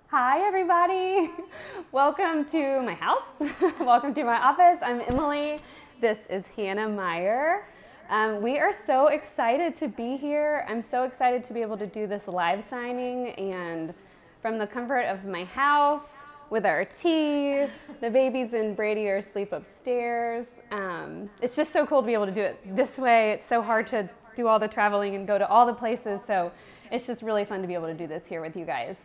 Hi, everybody. Welcome to my house. Welcome to my office. I'm Emily. This is Hannah Meyer. We are so excited to be here. I'm so excited to be able to do this live signing and from the comfort of my house with our tea. The babies and Brady are asleep upstairs. It's just so cool to be able to do it this way. It's so hard to do all the traveling and go to all the places. So it's just really fun to be able to do this here with you guys.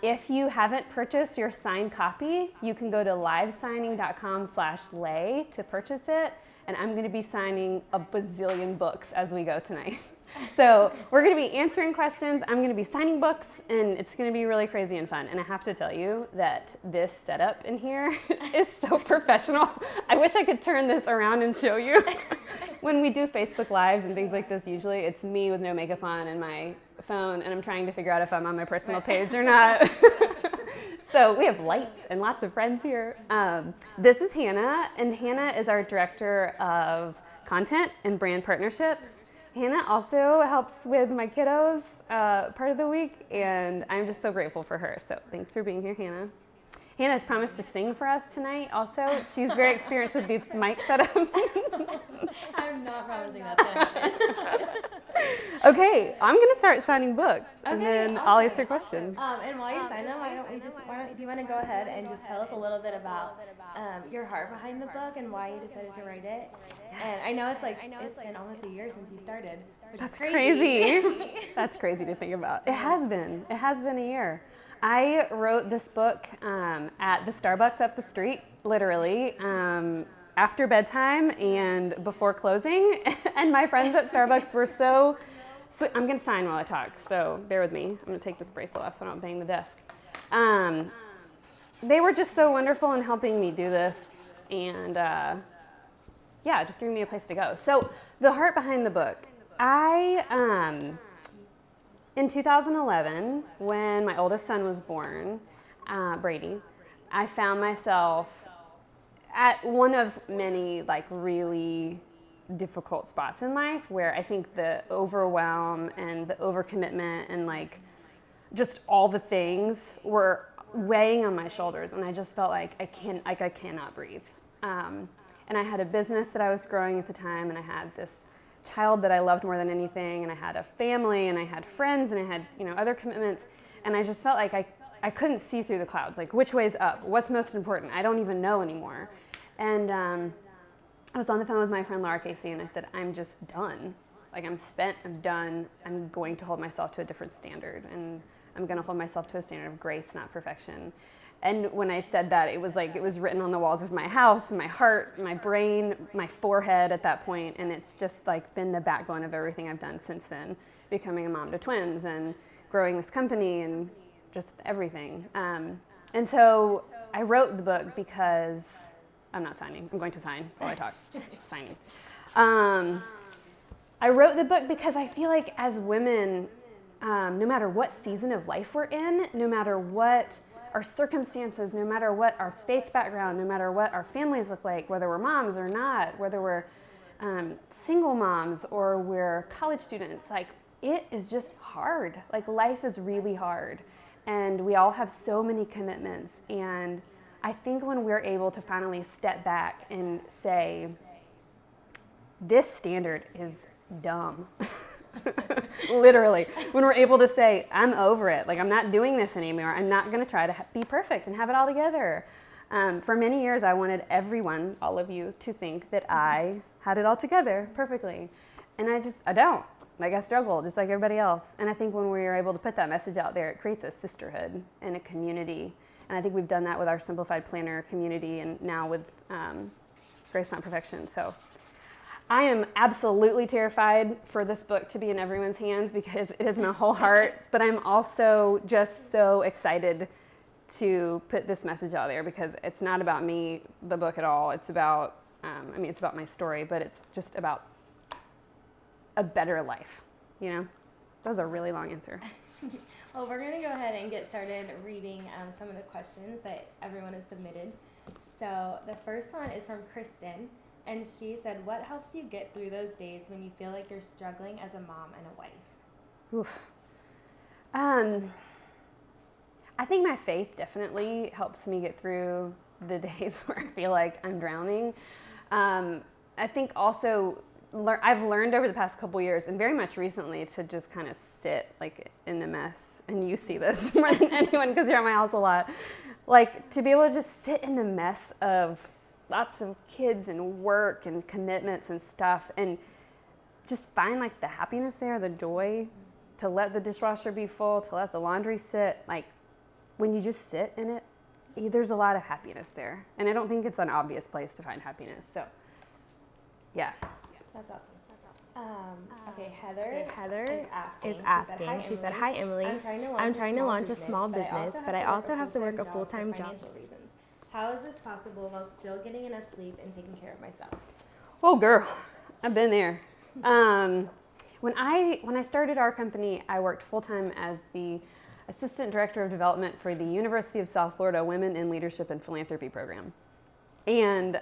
If you haven't purchased your signed copy, you can go to livesigning.com/lay to purchase it. And I'm going to be signing a bazillion books as we go tonight. So we're going to be answering questions. I'm going to be signing books, and it's going to be really crazy and fun. And I have to tell you that this setup in here is so professional. I wish I could turn this around and show you. When we do Facebook Lives and things like this, usually it's me with no makeup on and my phone, and I'm trying to figure out if I'm on my personal page or not. So we have lights and lots of friends here. This is Hannah, and Hannah is our director of content and brand partnerships. Hannah also helps with my kiddos part of the week, and I'm just so grateful for her. So thanks for being here, Hannah. Hannah has promised to sing for us tonight also. She's very experienced with these mic setups. I'm not promising that's going to happen. Okay, I'm going to start signing books, and then awesome. I'll answer questions. And while you sign them, do you want to go ahead and just tell us a little bit about your heart behind the book and why you decided to write it? Yes. And I know it's been almost a year since you started, which That's is crazy. That's crazy to think about. It has been a year. I wrote this book at the Starbucks up the street, literally, after bedtime and before closing. And my friends at Starbucks were so sweet. I'm going to sign while I talk, so bear with me. I'm going to take this bracelet off so I don't bang the desk. They were just so wonderful in helping me do this, and just giving me a place to go. So the heart behind the book. In 2011, when my oldest son was born, Brady, I found myself at one of many really difficult spots in life where I think the overwhelm and the overcommitment and just all the things were weighing on my shoulders, and I just felt like I cannot breathe. And I had a business that I was growing at the time, and I had this child that I loved more than anything, and I had a family, and I had friends, and I had other commitments, and I just felt like I couldn't see through the clouds, which way's up, what's most important, I don't even know anymore. And I was on the phone with my friend Laura Casey, and I said, I'm just done. I'm spent, I'm done, I'm going to hold myself to a different standard, and I'm going to hold myself to a standard of grace, not perfection. And when I said that, it was written on the walls of my house, my heart, my brain, my forehead at that point, and it's just been the backbone of everything I've done since then, becoming a mom to twins and growing this company and just everything. And so I wrote the book because I'm not signing. I'm going to sign while I talk. Signing. I wrote the book because I feel like as women, no matter what season of life we're in, no matter what our circumstances, no matter what our faith background, no matter what our families look like, whether we're moms or not, whether we're single moms or we're college students, it is just hard. Life is really hard, and we all have so many commitments. And I think when we're able to finally step back and say, this standard is dumb. Literally, when we're able to say, I'm over it, I'm not doing this anymore, I'm not going to try to be perfect and have it all together. For many years, I wanted everyone, all of you, to think that I had it all together perfectly. And I don't. I struggle just like everybody else. And I think when we are able to put that message out there, it creates a sisterhood and a community. And I think we've done that with our Simplified Planner community and now with Grace Not Perfection. So I am absolutely terrified for this book to be in everyone's hands because it is my whole heart, but I'm also just so excited to put this message out there because it's not about me, the book at all. It's about, it's about my story, but it's just about a better life, That was a really long answer. Well, we're going to go ahead and get started reading some of the questions that everyone has submitted. So the first one is from Kristen. And she said, what helps you get through those days when you feel like you're struggling as a mom and a wife? Oof. I think my faith definitely helps me get through the days where I feel like I'm drowning. I think also I've learned over the past couple years, and very much recently, to just kind of sit like in the mess. And you see this more than anyone because you're at my house a lot. Like to be able to just sit in the mess of lots of kids and work and commitments and stuff, and just find like the happiness there, the joy, to let the dishwasher be full, to let the laundry sit. Like when you just sit in it, there's a lot of happiness there. And I don't think it's an obvious place to find happiness. So, yeah. That's awesome. Okay, Heather is asking. She said, "Hi, Emily. I'm trying to launch a small business, but I also have to work a full-time job. How is this possible while still getting enough sleep and taking care of myself?" Oh, girl, I've been there. When I started our company, I worked full-time as the Assistant Director of Development for the University of South Florida Women in Leadership and Philanthropy program. And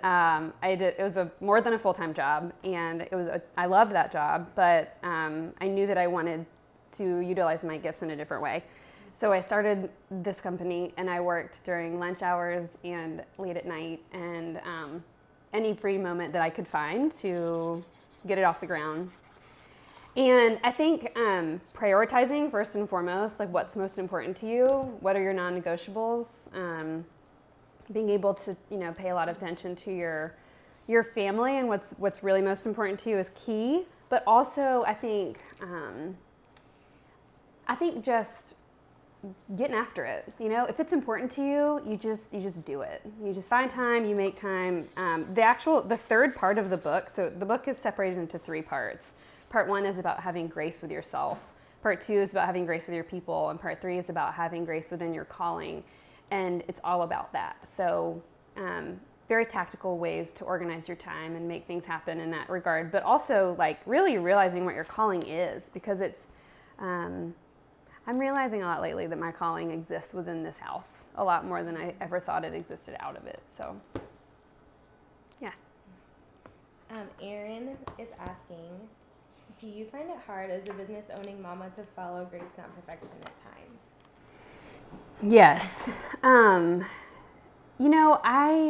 it was more than a full-time job, and I loved that job, but I knew that I wanted to utilize my gifts in a different way. So I started this company, and I worked during lunch hours and late at night, and any free moment that I could find to get it off the ground. And I think prioritizing first and foremost, like what's most important to you, what are your non-negotiables, being able to, pay a lot of attention to your family and what's really most important to you is key. But also, I think just getting after it. If it's important to you, you just do it. You just find time, you make time. The third part of the book. So the book is separated into 3 parts. Part 1 is about having grace with yourself. Part 2 is about having grace with your people, and part 3 is about having grace within your calling. And it's all about that. So very tactical ways to organize your time and make things happen in that regard, but also like really realizing what your calling is, because it's, I'm realizing a lot lately that my calling exists within this house a lot more than I ever thought it existed out of it. So, yeah. Erin is asking, do you find it hard as a business owning mama to follow grace, not perfection at times? Yes. In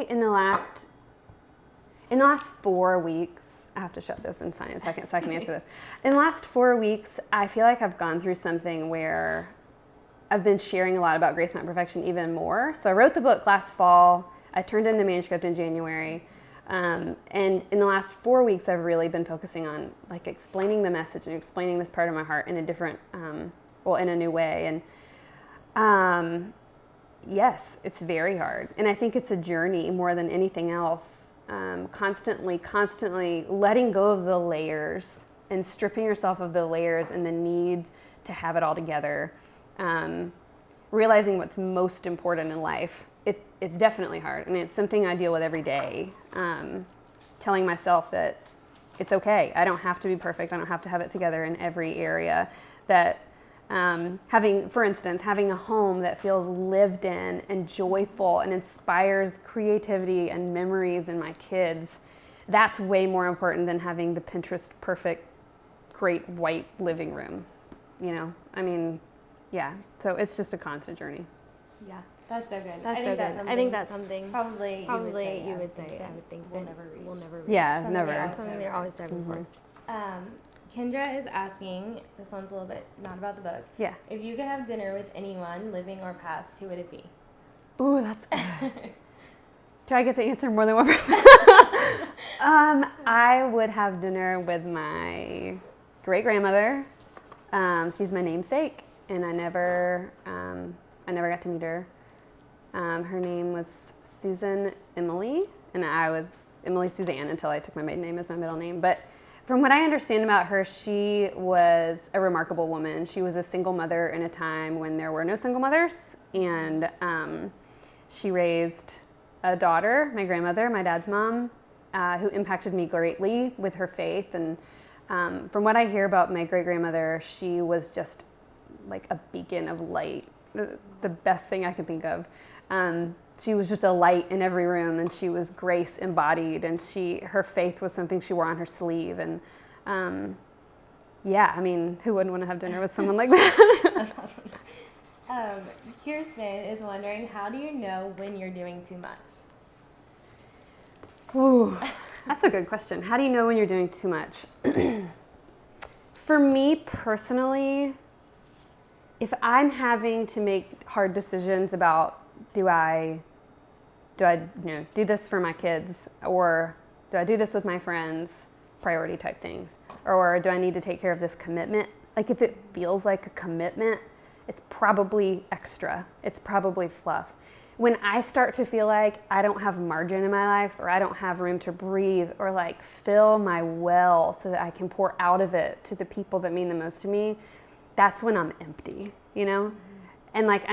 the last 4 weeks, I have to shut this and sign a second so I can answer this. In the last 4 weeks, I feel like I've gone through something where I've been sharing a lot about grace, not perfection even more. So I wrote the book last fall. I turned in the manuscript in January. And in the last 4 weeks, I've really been focusing on like explaining the message and explaining this part of my heart in a different, in a new way. And yes, it's very hard. And I think it's a journey more than anything else. Constantly letting go of the layers and stripping yourself of the layers and the need to have it all together. Realizing what's most important in life. It's definitely hard. And it's something I deal with every day. Telling myself that it's okay. I don't have to be perfect. I don't have to have it together in every area. That having a home that feels lived in and joyful and inspires creativity and memories in my kids, that's way more important than having the Pinterest perfect, great white living room. Yeah. So it's just a constant journey. Yeah, that's so good. I think that's something probably you would say. I would think we'll that we'll never reach. Yeah, never. That's something they're always striving for. Kendra is asking, this one's a little bit not about the book. Yeah. If you could have dinner with anyone, living or past, who would it be? Ooh, that's good. Do I get to answer more than one person? I would have dinner with my great-grandmother. She's my namesake, and I never got to meet her. Her name was Susan Emily, and I was Emily Suzanne until I took my maiden name as my middle name. But from what I understand about her, she was a remarkable woman. She was a single mother in a time when there were no single mothers, and she raised a daughter, my grandmother, my dad's mom, who impacted me greatly with her faith. And from what I hear about my great-grandmother, she was just like a beacon of light, the best thing I can think of. She was just a light in every room, and she was grace embodied, and her faith was something she wore on her sleeve. And who wouldn't want to have dinner with someone like that? Kirsten is wondering, how do you know when you're doing too much? Ooh, that's a good question. How do you know when you're doing too much? For me personally, if I'm having to make hard decisions about do I do this for my kids, or do I do this with my friends, priority type things, or do I need to take care of this commitment? Like if it feels like a commitment, it's probably extra. It's probably fluff. When I start to feel like I don't have margin in my life, or I don't have room to breathe, or like fill my well so that I can pour out of it to the people that mean the most to me, that's when I'm empty, you know? Mm-hmm. And like,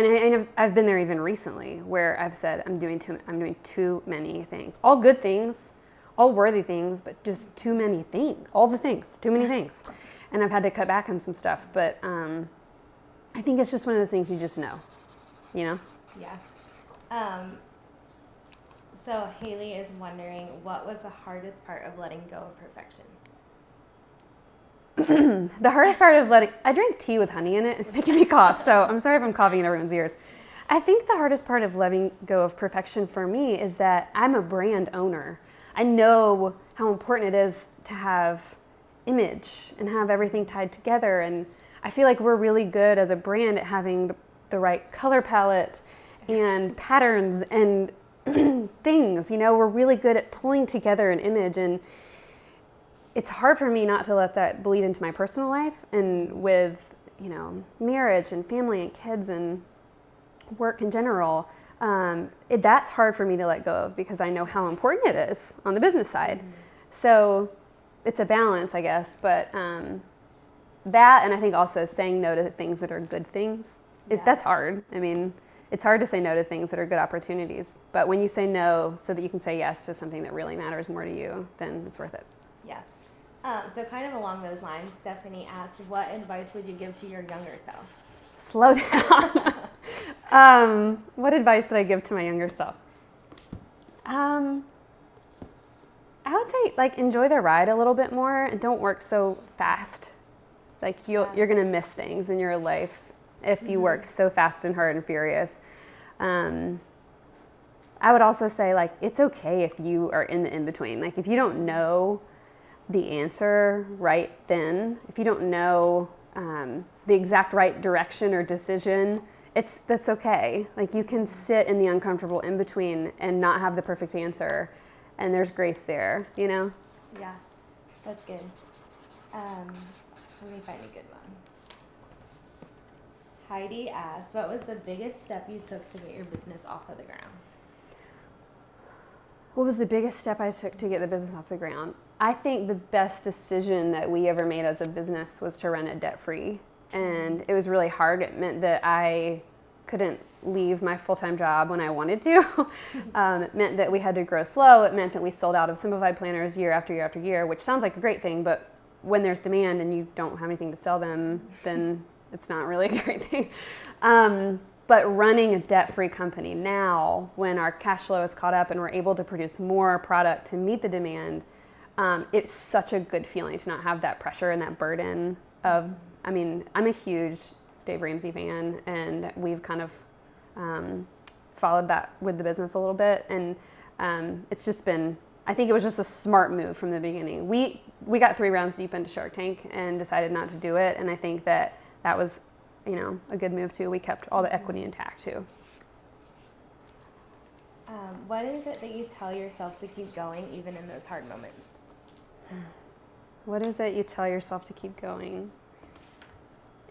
I've been there even recently where I've said I'm doing too many things, all good things, all worthy things, but just too many things, all the things, too many things. And I've had to cut back on some stuff, but I think it's just one of those things you just know, you know? Yeah. So Haley is wondering, what was the hardest part of letting go of perfection? The hardest part of I drank tea with honey in it. It's making me cough, so I'm sorry if I'm coughing in everyone's ears. I think the hardest part of letting go of perfection for me is that I'm a brand owner. I know how important it is to have image and have everything tied together, and I feel like we're really good as a brand at having the right color palette and patterns and things, you know, we're really good at pulling together an image, and it's hard for me not to let that bleed into my personal life and with, you know, marriage and family and kids and work in general. That's hard for me to let go of because I know how important it is on the business side. Mm-hmm. So it's a balance, I guess, but that, and I think also saying no to things that are good things, that's hard. I mean, it's hard to say no to things that are good opportunities, but when you say no so that you can say yes to something that really matters more to you, then it's worth it. Yeah. So kind of along those lines, Stephanie asked, what advice would you give to your younger self? Slow down. What advice did I give to my younger self? I would say, like, enjoy the ride a little bit more and don't work so fast. Like, you're going to miss things in your life if you work so fast and hard and furious. I would also say, like, it's okay if you are in the in-between. Like, if you don't know the answer right then, if you don't know the exact right direction or decision, that's okay. Like, you can sit in the uncomfortable in-between and not have the perfect answer, and there's grace there, you know? Yeah, that's good. Let me find a good one. Heidi asked, what was the biggest step you took to get your business off of the ground? What was the biggest step I took to get the business off the ground? I think the best decision that we ever made as a business was to run it debt-free. And it was really hard. It meant that I couldn't leave my full-time job when I wanted to. It meant that we had to grow slow. It meant that we sold out of simplified planners year after year after year, which sounds like a great thing, but when there's demand and you don't have anything to sell them, then it's not really a great thing. But running a debt-free company now, when our cash flow is caught up and we're able to produce more product to meet the demand, it's such a good feeling to not have that pressure and that burden of, I mean, I'm a huge Dave Ramsey fan, and we've kind of followed that with the business a little bit, and it's just been, I think it was just a smart move from the beginning. We got 3 rounds deep into Shark Tank and decided not to do it, and I think that was, you know, a good move too. We kept all the equity intact too. What is it that you tell yourself to keep going even in those hard moments? What is it you tell yourself to keep going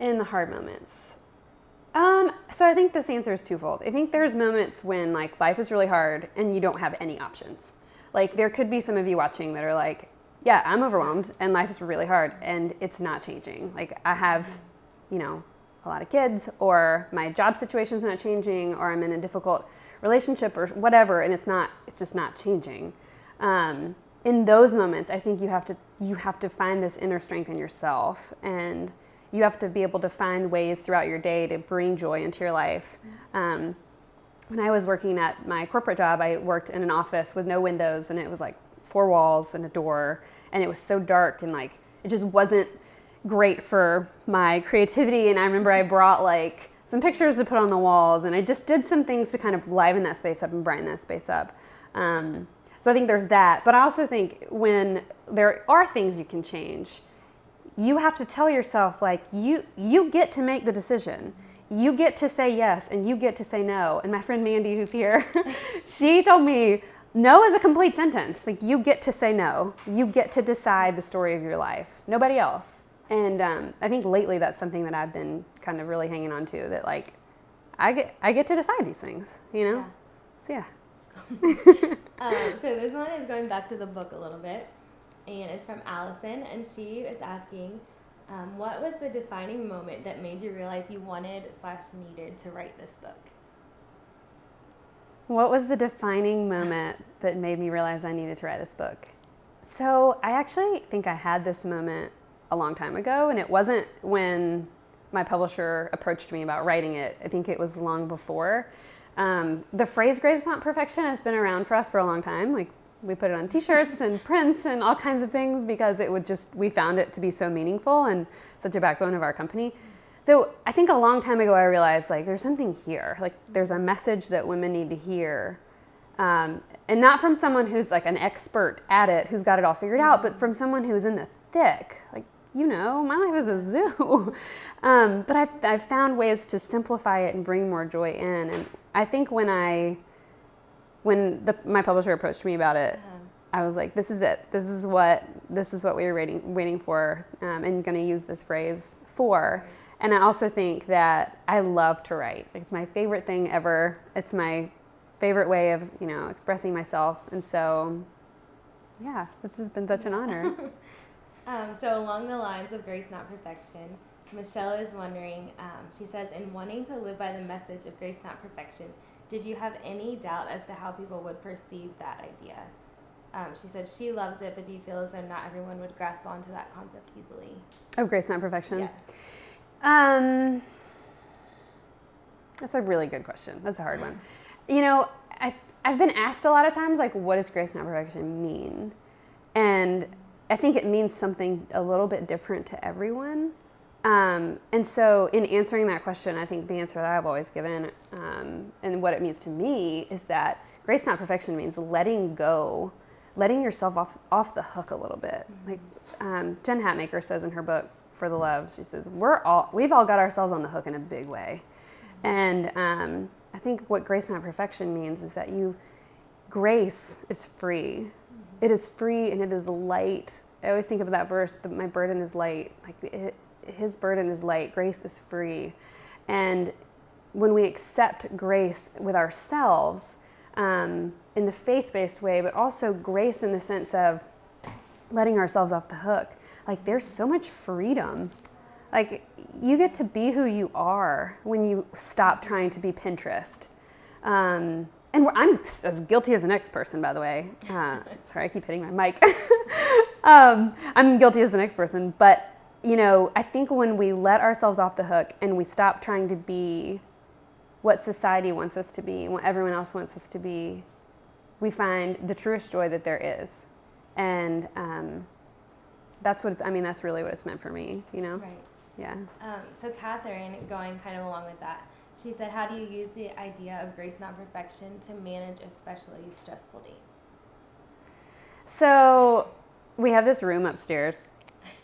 in the hard moments? So I think this answer is twofold. I think there's moments when, like, life is really hard and you don't have any options. Like, there could be some of you watching that are like, yeah, I'm overwhelmed and life is really hard and it's not changing. Like, I have, you know, a lot of kids, or my job situation's not changing, or I'm in a difficult relationship or whatever, and it's just not changing. In those moments, I think you have to find this inner strength in yourself, and you have to be able to find ways throughout your day to bring joy into your life. When I was working at my corporate job, I worked in an office with no windows, and it was like 4 walls and a door, and it was so dark, and like it just wasn't great for my creativity. And I remember I brought like some pictures to put on the walls, and I just did some things to kind of liven that space up and brighten that space up. So I think there's that, but I also think when there are things you can change, you have to tell yourself, like, you get to make the decision. You get to say yes, and you get to say no. And my friend Mandy, who's here, she told me, no is a complete sentence. Like, you get to say no. You get to decide the story of your life. Nobody else. And I think lately that's something that I've been kind of really hanging on to, that, like, I get to decide these things, you know? Yeah. So, yeah. So this one is going back to the book a little bit, and it's from Allison, and she is asking, what was the defining moment that made you realize you wanted/needed to write this book? What was the defining moment that made me realize I needed to write this book? So I actually think I had this moment a long time ago, and it wasn't when my publisher approached me about writing it. I think it was long before. The phrase "grace is not perfection" has been around for us for a long time. Like, we put it on t-shirts and prints and all kinds of things because we found it to be so meaningful and such a backbone of our company. So I think a long time ago I realized, like, there's something here. Like, there's a message that women need to hear. And not from someone who's like an expert at it, who's got it all figured out, but from someone who's in the thick. Like, you know, my life is a zoo. But I've found ways to simplify it and bring more joy in. And I think when my publisher approached me about it, I was like, this is it. This is what we were waiting for, and going to use this phrase for. And I also think that I love to write. It's my favorite thing ever. It's my favorite way of, you know, expressing myself. And so, yeah, it's just been such an honor. So along the lines of grace, not perfection, Michelle is wondering, she says, in wanting to live by the message of grace, not perfection, did you have any doubt as to how people would perceive that idea? She said she loves it, but do you feel as though not everyone would grasp onto that concept easily? Of grace, not perfection? Yeah. That's a really good question. That's a hard one. You know, I've been asked a lot of times, like, what does grace, not perfection mean? And I think it means something a little bit different to everyone. And so in answering that question, I think the answer that I've always given, and what it means to me, is that grace, not perfection means letting go, letting yourself off the hook a little bit. Like Jen Hatmaker says in her book, For the Love, she says, we've all got ourselves on the hook in a big way. And I think what grace, not perfection means is that grace is free. It is free and it is light. I always think of that verse, my burden is light. Like his burden is light, grace is free. And when we accept grace with ourselves, in the faith-based way, but also grace in the sense of letting ourselves off the hook, like, there's so much freedom. Like, you get to be who you are when you stop trying to be Pinterest. And I'm as guilty as the next person, by the way. Sorry, I keep hitting my mic. I'm guilty as the next person. But, you know, I think when we let ourselves off the hook and we stop trying to be what society wants us to be, what everyone else wants us to be, we find the truest joy that there is. And that's really what it's meant for me, you know? Right. Yeah. So Catherine, going kind of along with that, she said, how do you use the idea of grace, not perfection, to manage especially stressful days? So we have this room upstairs.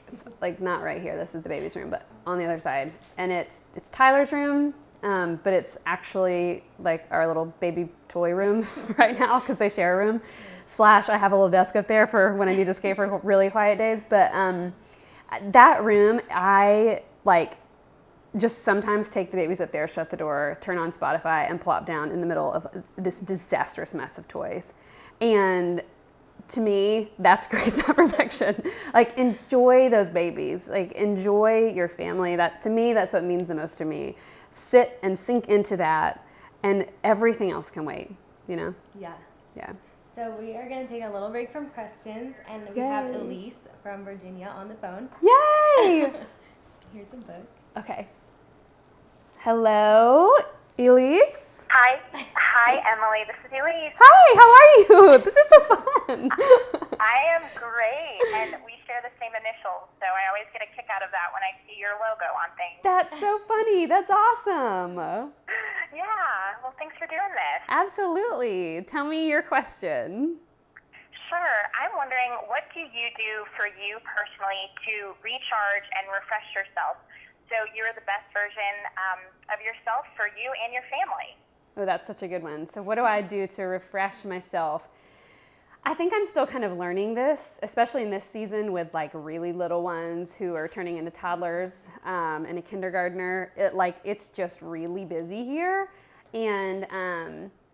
It's like not right here. This is the baby's room, but on the other side. And it's Tyler's room, but it's actually like our little baby toy room right now because they share a room. / I have a little desk up there for when I need to escape for really quiet days. But that room, I just sometimes take the babies up there, shut the door, turn on Spotify, and plop down in the middle of this disastrous mess of toys. And to me, that's grace, not perfection. Like, enjoy those babies. Like, enjoy your family. To me, that's what means the most to me. Sit and sink into that, and everything else can wait, you know? Yeah. Yeah. So we are going to take a little break from questions, and we have Elise from Virginia on the phone. Yay! Here's a book. Okay. Hello, Elise. Hi, Emily. This is Elise. Hi, how are you? This is so fun. I am great, and we share the same initials, so I always get a kick out of that when I see your logo on things. That's so funny. That's awesome. Yeah, well, thanks for doing this. Absolutely. Tell me your question. Sure. I'm wondering, what do you do for you personally to recharge and refresh yourself so you're the best version of yourself for you and your family? Oh, that's such a good one. So what do I do to refresh myself? I think I'm still kind of learning this, especially in this season with like really little ones who are turning into toddlers and a kindergartner. It's just really busy here. And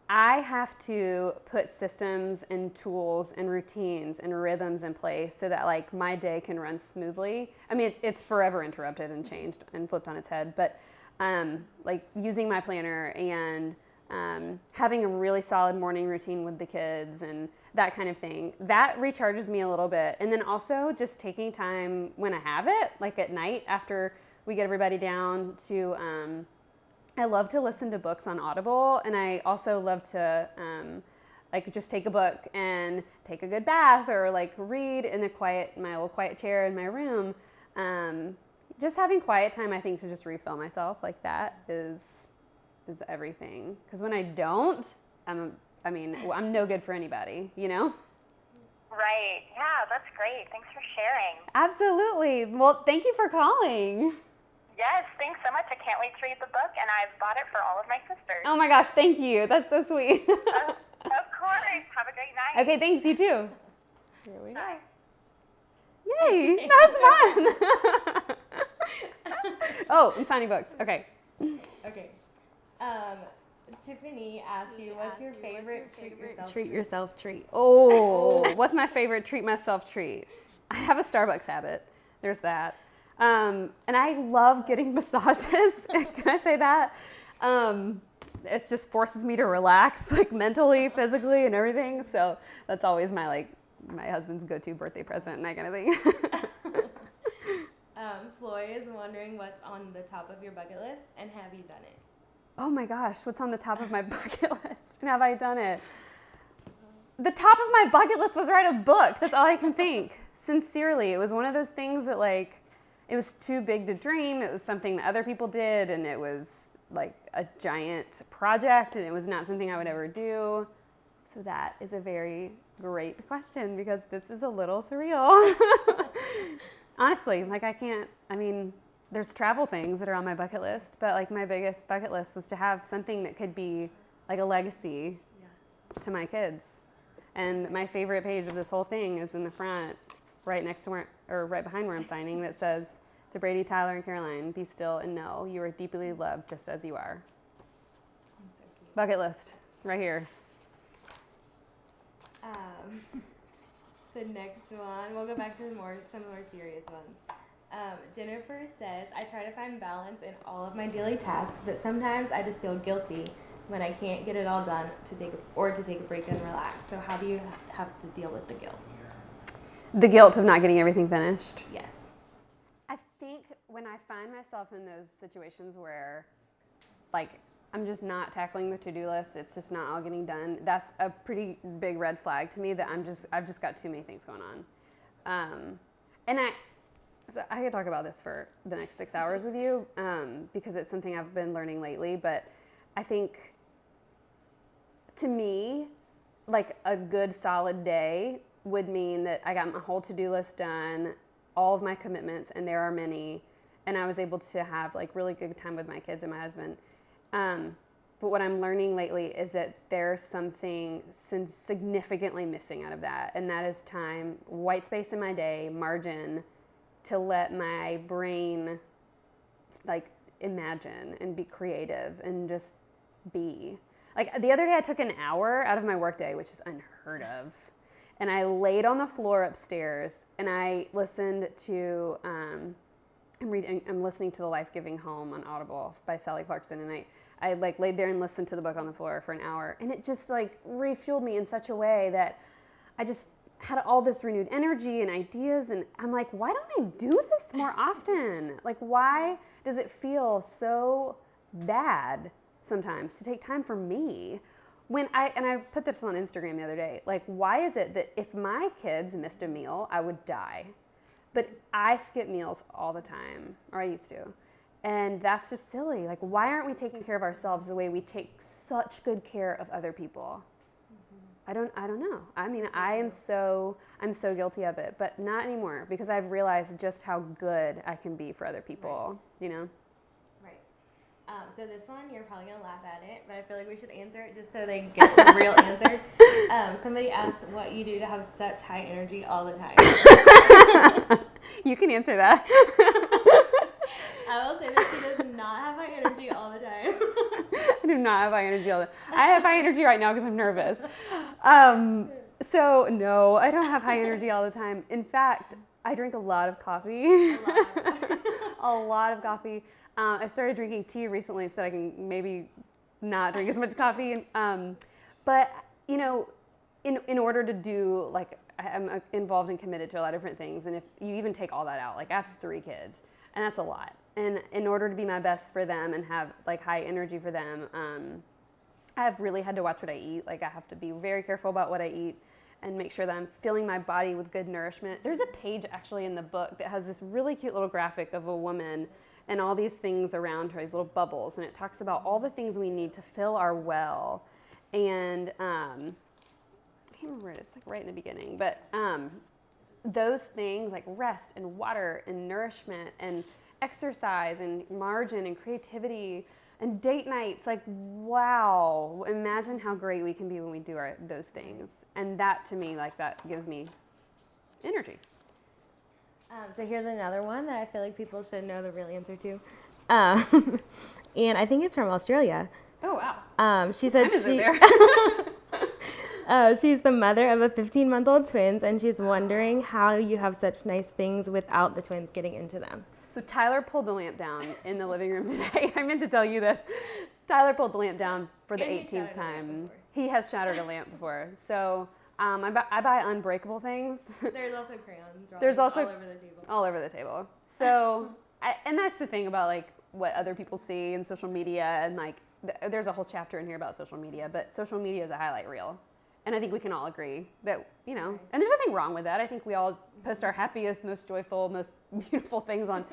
I have to put systems and tools and routines and rhythms in place so that like my day can run smoothly. I mean, it's forever interrupted and changed and flipped on its head, but like using my planner and having a really solid morning routine with the kids and that kind of thing, that recharges me a little bit. And then also just taking time when I have it, like at night after we get everybody down to, I love to listen to books on Audible, and I also love to like just take a book and take a good bath or like read in my little quiet chair in my room. Just having quiet time, I think, to just refill myself like that is everything. Because when I don't, I'm no good for anybody, you know? Right. Yeah, that's great. Thanks for sharing. Absolutely. Well, thank you for calling. Yes, thanks so much. I can't wait to read the book, and I've bought it for all of my sisters. Oh my gosh, thank you. That's so sweet. Of course. Have a great night. Okay, thanks. You too. Here we Bye. go. Yay, that was fun. Oh, I'm signing books. Okay. Okay. Tiffany asked you, what's your favorite Treat yourself treat. Oh, what's my favorite treat myself treat? I have a Starbucks habit. There's that. And I love getting massages. Can I say that? It just forces me to relax, like mentally, physically, and everything. So that's always my husband's go-to birthday present and that kind of thing. Floy is wondering what's on the top of your bucket list, and have you done it? Oh my gosh, what's on the top of my bucket list? And have I done it? The top of my bucket list was write a book. That's all I can think. Sincerely, it was one of those things that it was too big to dream. It was something that other people did, and it was like a giant project, and it was not something I would ever do. So that is a very great question because this is a little surreal. Honestly, there's travel things that are on my bucket list, but like my biggest bucket list was to have something that could be like a legacy to my kids. And my favorite page of this whole thing is in the front, right next to right behind where I'm signing, that says, "To Brady, Tyler, and Caroline, be still and know you are deeply loved just as you are." That's so cute. Bucket list, right here. The next one, we'll go back to some more serious ones. Jennifer says, I try to find balance in all of my daily tasks, but sometimes I just feel guilty when I can't get it all done to take a break and relax. So how do you have to deal with the guilt? The guilt of not getting everything finished. Yes. I think when I find myself in those situations where I'm just not tackling the to-do list, it's just not all getting done, that's a pretty big red flag to me that I've just got too many things going on. So I could talk about this for the next 6 hours with you because it's something I've been learning lately, but I think to me, like a good solid day would mean that I got my whole to-do list done, all of my commitments, and there are many, and I was able to have like really good time with my kids and my husband. But what I'm learning lately is that there's something significantly missing out of that, and that is time, white space in my day, margin, to let my brain like imagine and be creative and just be. Like the other day I took an hour out of my workday, which is unheard of, and I laid on the floor upstairs and I listened to I'm listening to The Life-Giving Home on Audible by Sally Clarkson, and I like laid there and listened to the book on the floor for an hour, and it just like refueled me in such a way that I just had all this renewed energy and ideas, and I'm like, why don't I do this more often? Like, why does it feel so bad sometimes to take time for me? I put this on Instagram the other day, like, why is it that if my kids missed a meal, I would die? But I skip meals all the time, or I used to. And that's just silly. Like, why aren't we taking care of ourselves the way we take such good care of other people? I don't know. I mean, I'm so guilty of it, but not anymore, because I've realized just how good I can be for other people, you know? Right. So this one, you're probably going to laugh at it, but I feel like we should answer it just so they get the real answer. Somebody asked what you do to have such high energy all the time. You can answer that. I will say that she does not have high energy all the time. I do not have high energy all the time. I have high energy right now because I'm nervous. So no, I don't have high energy all the time. In fact, I drink a lot of coffee. A lot of coffee. I started drinking tea recently so that I can maybe not drink as much coffee. But you know, in order to do, like, I'm involved and committed to a lot of different things. And if you even take all that out, like, I have 3 kids, and that's a lot. And in order to be my best for them and have, like, high energy for them, I've really had to watch what I eat. Like, I have to be very careful about what I eat and make sure that I'm filling my body with good nourishment. There's a page actually in the book that has this really cute little graphic of a woman and all these things around her, these little bubbles. And it talks about all the things we need to fill our well. And I can't remember where it is, like right in the beginning. But those things like rest and water and nourishment and exercise and margin and creativity and date nights, like, wow, imagine how great we can be when we do those things. And that, to me, like, that gives me energy. So here's another one that I feel like people should know the real answer to. And I think it's from Australia. Oh, wow. She said she's the mother of a 15-month-old twins, and she's wondering how you have such nice things without the twins getting into them. So Tyler pulled the lamp down in the living room today. I meant to tell you this. Tyler pulled the lamp down for the 18th time. He has shattered a lamp before. So I buy unbreakable things. There's also crayons. There's also all over the table. All over the table. So, and that's the thing about, like, what other people see in social media, and, like, there's a whole chapter in here about social media, but social media is a highlight reel. And I think we can all agree that, you know, and there's nothing wrong with that. I think we all post our happiest, most joyful, most beautiful things on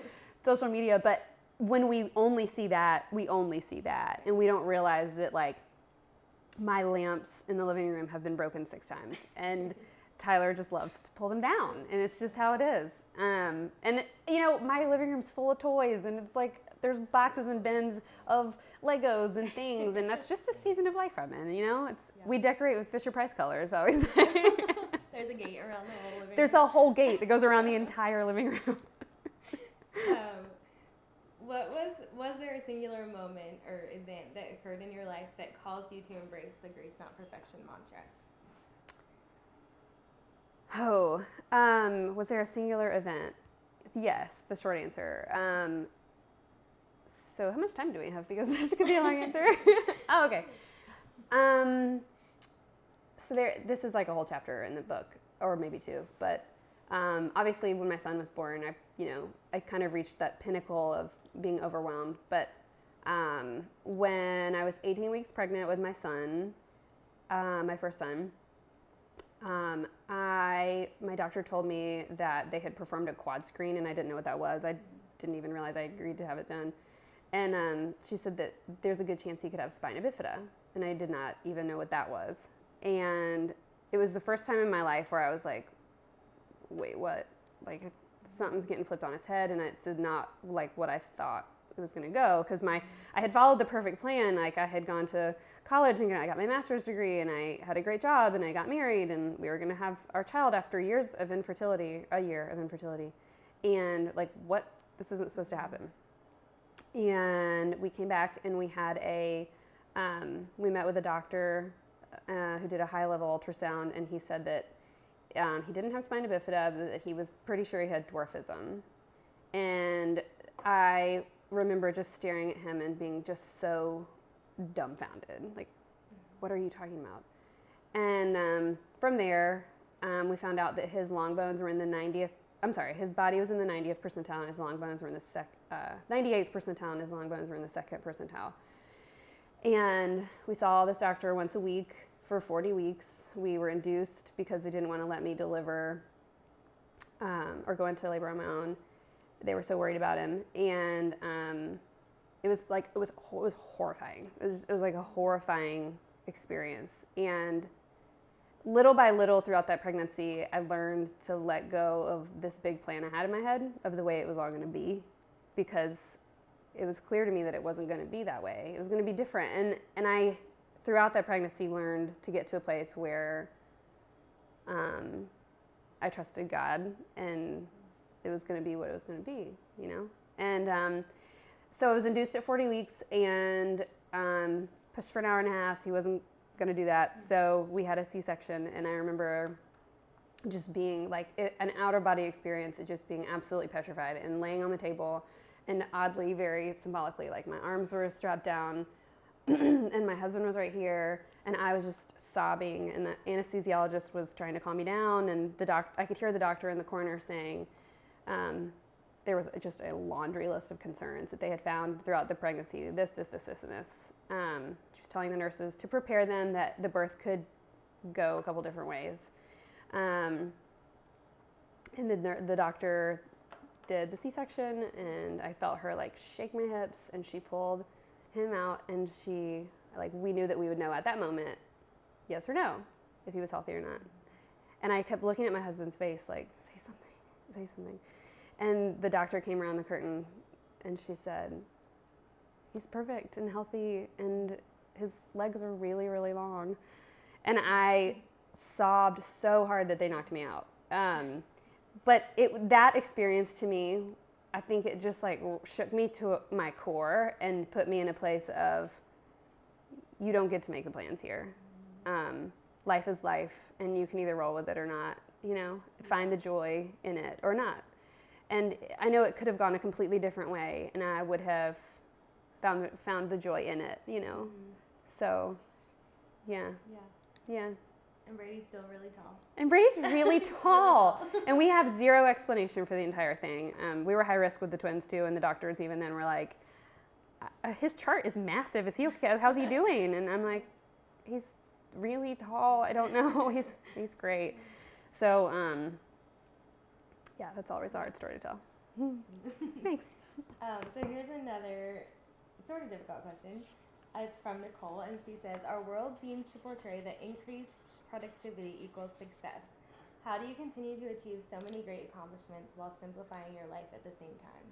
social media. But when we only see that, we only see that. And we don't realize that, like, my lamps in the living room have been broken 6 times. And Tyler just loves to pull them down. And it's just how it is. And, you know, my living room's full of toys. And it's like, there's boxes and bins of Legos and things, and that's just the season of life I'm in, you know? We decorate with Fisher-Price colors, I always say. There's a gate around the whole living room. There's a whole gate that goes around the entire living room. Was there a singular moment or event that occurred in your life that caused you to embrace the grace, not perfection mantra? Was there a singular event? Yes, the short answer. So how much time do we have? Because this could be a long answer. Oh, okay. So this is like a whole chapter in the book, or maybe 2. But obviously, when my son was born, I kind of reached that pinnacle of being overwhelmed. But when I was 18 weeks pregnant with my son, my first son, my doctor told me that they had performed a quad screen, and I didn't know what that was. I didn't even realize I agreed to have it done. And she said that there's a good chance he could have spina bifida, and I did not even know what that was. And it was the first time in my life where I was like, wait, what? Like, something's getting flipped on its head, and it's not like what I thought it was going to go, because I had followed the perfect plan. Like, I had gone to college, and I got my master's degree, and I had a great job, and I got married, and we were going to have our child after a year of infertility. And, like, what? This isn't supposed to happen. And we came back, and we had we met with a doctor who did a high-level ultrasound, and he said that he didn't have spina bifida, but that he was pretty sure he had dwarfism. And I remember just staring at him and being just so dumbfounded. Like, what are you talking about? And from there, we found out that his long bones were in the 90th. I'm sorry, his body was in the 90th percentile, and his long bones were in the 98th percentile, and his long bones were in the 2nd percentile. And we saw this doctor once a week for 40 weeks. We were induced because they didn't want to let me deliver or go into labor on my own. They were so worried about him, and it was horrifying. It was like a horrifying experience. And little by little throughout that pregnancy, I learned to let go of this big plan I had in my head of the way it was all going to be, because it was clear to me that it wasn't going to be that way. It was going to be different. And I, throughout that pregnancy, learned to get to a place where I trusted God, and it was going to be what it was going to be, you know? And so I was induced at 40 weeks and pushed for an hour and a half. He wasn't going to do that. So we had a C-section, and I remember just being like an outer body experience, it just being absolutely petrified and laying on the table, and oddly, very symbolically, like my arms were strapped down and my husband was right here, and I was just sobbing, and the anesthesiologist was trying to calm me down, and I could hear the doctor in the corner saying there was just a laundry list of concerns that they had found throughout the pregnancy, this, and this. She was telling the nurses to prepare them that the birth could go a couple different ways. And the doctor did the C-section, and I felt her like shake my hips, and she pulled him out, and we knew that we would know at that moment, yes or no, if he was healthy or not. And I kept looking at my husband's face like, say something. And the doctor came around the curtain, and she said, he's perfect and healthy, and his legs are really, really long. And I sobbed so hard that they knocked me out. But that experience to me, I think it just like shook me to my core and put me in a place of, you don't get to make the plans here. Life is life, and you can either roll with it or not, you know, find the joy in it or not. And I know it could have gone a completely different way, and I would have found the joy in it, you know. So, yeah. And Brady's still really tall. And Brady's really tall. And we have zero explanation for the entire thing. We were high risk with the twins too, and the doctors even then were like, his chart is massive. Is he okay? How's he doing? And I'm like, he's really tall. I don't know. He's great. So, yeah, that's always a hard story to tell. Thanks. So here's another sort of difficult question. It's from Nicole, and she says, our world seems to portray that increased productivity equals success. How do you continue to achieve so many great accomplishments while simplifying your life at the same time?